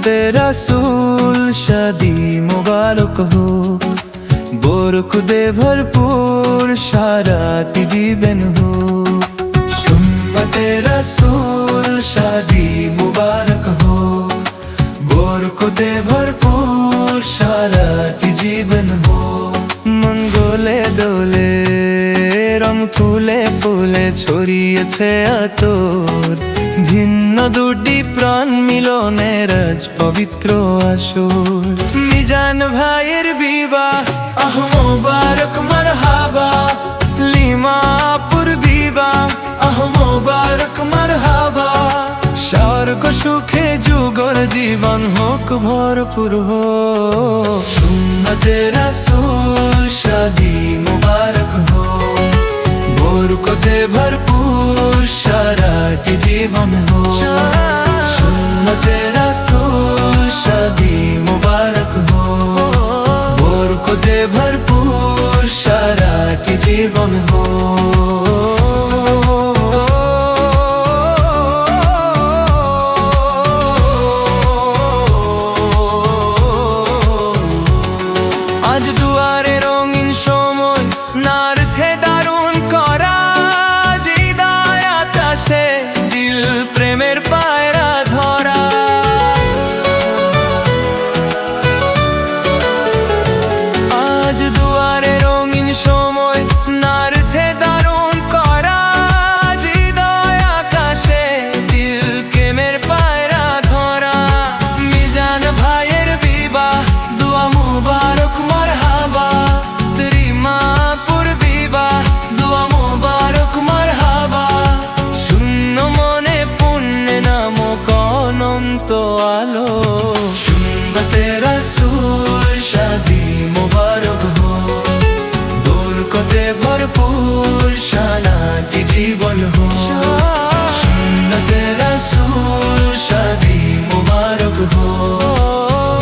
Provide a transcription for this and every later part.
रसूल शादी मुबारक हो, बरकत भरपूर साराती जीवन हो। सुन्नते रसूल शादी मुबारक हो, बरकत भरपूर साराती जीवन हो। मंगले दोले রং ফুলে ফুলে ছড়িয়েছে আতর, ভিন্ন দুটি প্রাণ মিলনের আজ পবিত্র আসর। মিজান ভাইয়ের বিবাহ আহ মোবারক মারহাবা, লিমাপুর বিবাহ আহ মোবারক মারহাবা। স্বর্গ সুখে যুগল জীবন হোক ভরপুর হো। সুন্নতে রাসূল শাদি মুবারক হো, बरकते भरपूर साराती जीवन हो। सुन्नते रसूल शादी मुबारक हो, बरकते भरपूर साराती जीवन हो। आज दुआरे रंगीन समय नारছে দারুণ করা, দিল প্রেমের পায়রা ধরা। আজ দুয়ারে রঙিন সময় নারছে দারুণ করা, হৃদয় আকাশে দিল প্রেমের পায়রা ধরা। মিজান ভাইয়ের বিবাহ দুয়া মুবারক মারহাবা, রিমাপুর বিবাহ দুয়া মুবারক মারহাবা। শূন্য মনে পুণ্যে নামক অনন্ত আলো। সুন্নতে রাসূল শাদি মুবারক হো, বরকতে ভরপুর শানাতি জীবন হো। সুন্নতে রাসূল শাদি মুবারক হো,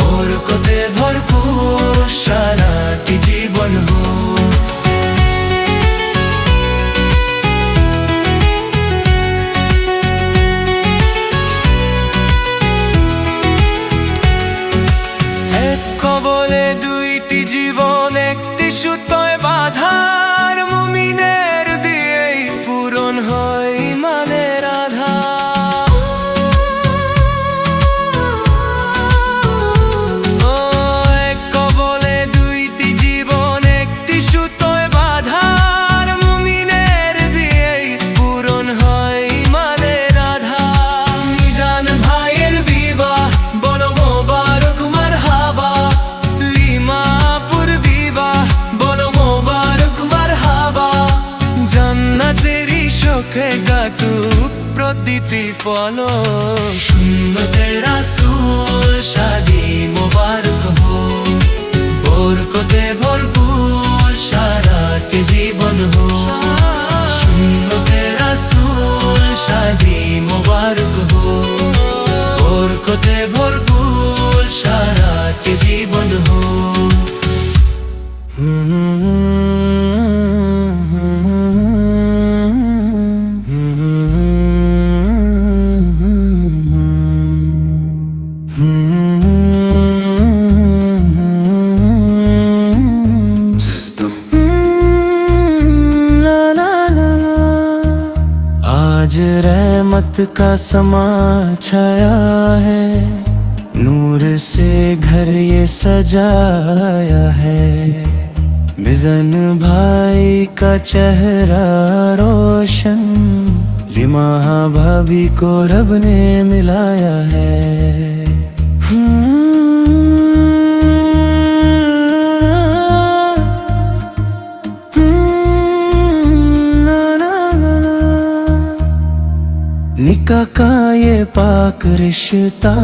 বরকতে ভরপুর শানাতি জীবন হো। কবলে দুইটি জীবন একটি সুতোয় বাঁধার, মুমিনের দিয়েই পূরণ হয় ইমানের আধার। ও এক কবলে দুইটি জীবন একটি সুতোয় বাঁধার, মুমিনের দিয়েই পূরণ হয় ইমানের আধার। মিজান ভাইয়ের বিবাহ বলো মোবারক মারহাবা, লিমাপুর বিবাহ বলো মোবারক মারহাবা। জান্নাতেরই সুখে কাটুক প্রতিটি পল। সুন্নতে রাসূল শাদি মুবারক হো, বরকতে ভরপুর সারাটি জীবন হো। সুন্নতে রাসূল শাদি মুবারক হো, বরকতে ভরপুর সারাটি জীবন হো। आज रहमत का समा छाया है, नूर से घर ये सजाया है। मिजान भाई का चेहरा रोशन, लिमा भाभी को रब ने मिलाया है। निकाह का ये पाक रिश्ता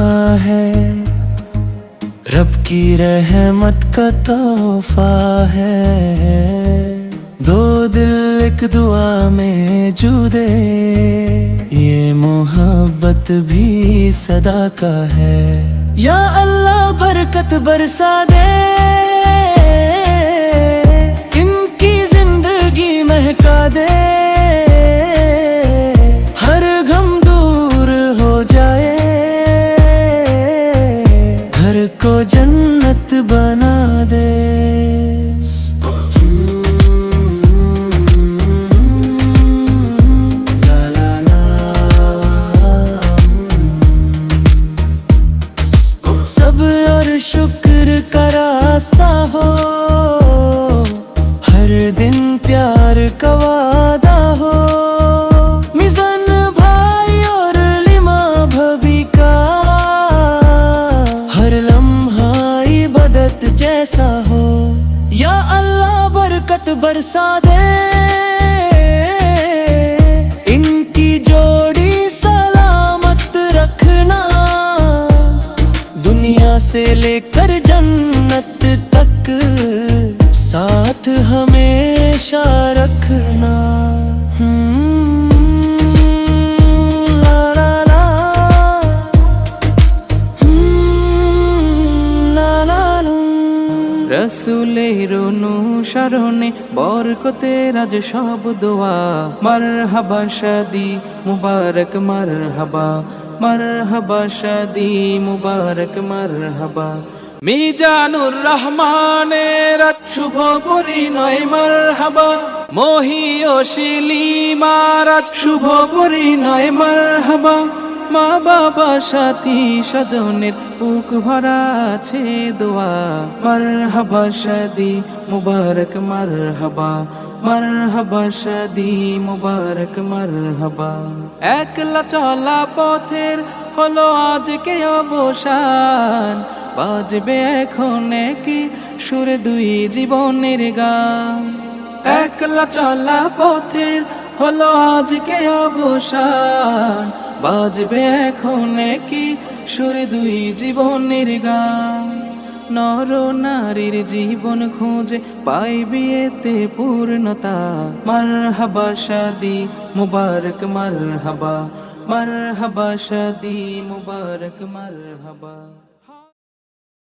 है, रब की रहमत का तोहफा है। दो दिल एक दुआ में जुदे, ये मोहब्बत भी सदा का है। या अल्लाह बरकत बरसा दे, इनकी जिंदगी महका दे। हर गम दूर हो जाए, का वादा हो, मिजान भाई और लिमा भभी का हर लम्हा इबादत जैसा हो। या अल्लाह बरकत बरसा दे, इनकी जोड़ी सलामत रखना, दुनिया से लेकर जन्नत तक साथ हमेशा रखना। ला ला ला, ला ला ला। রসুলের অনুসরণে বরকতের আজ সব দোয়া, মারহাবা শাদি মুবারক মারহাবা, মারহাবা শাদি মুবারক মারহাবা। মিজানুর রহমানের আজ শুভ পরিণয় মারহাবা, মহিও শিলিমার আজ শুভ পরিণয় মারহাবা। মা বাবা সাথী স্বজনের বুক ভরা আছে দোয়া, মারহাবা শাদি মুবারক মারহাবা, মারহাবা শাদি মুবারক মারহাবা। একলা চলা পথের হলো আজকে অবসান, বাজবে এখন কি সুর দুই জীবনের গান। একলা চলা পথের হলো আজকে অবসান, বাজবে এখন কি সুর দুই জীবনের গান। নর নারীর জীবন খুঁজে পাইবি এতে পূর্ণতা, মারহাবা শাদি মুবারক মারহাবা, মারহাবা শাদি মুবারক মারহাবা।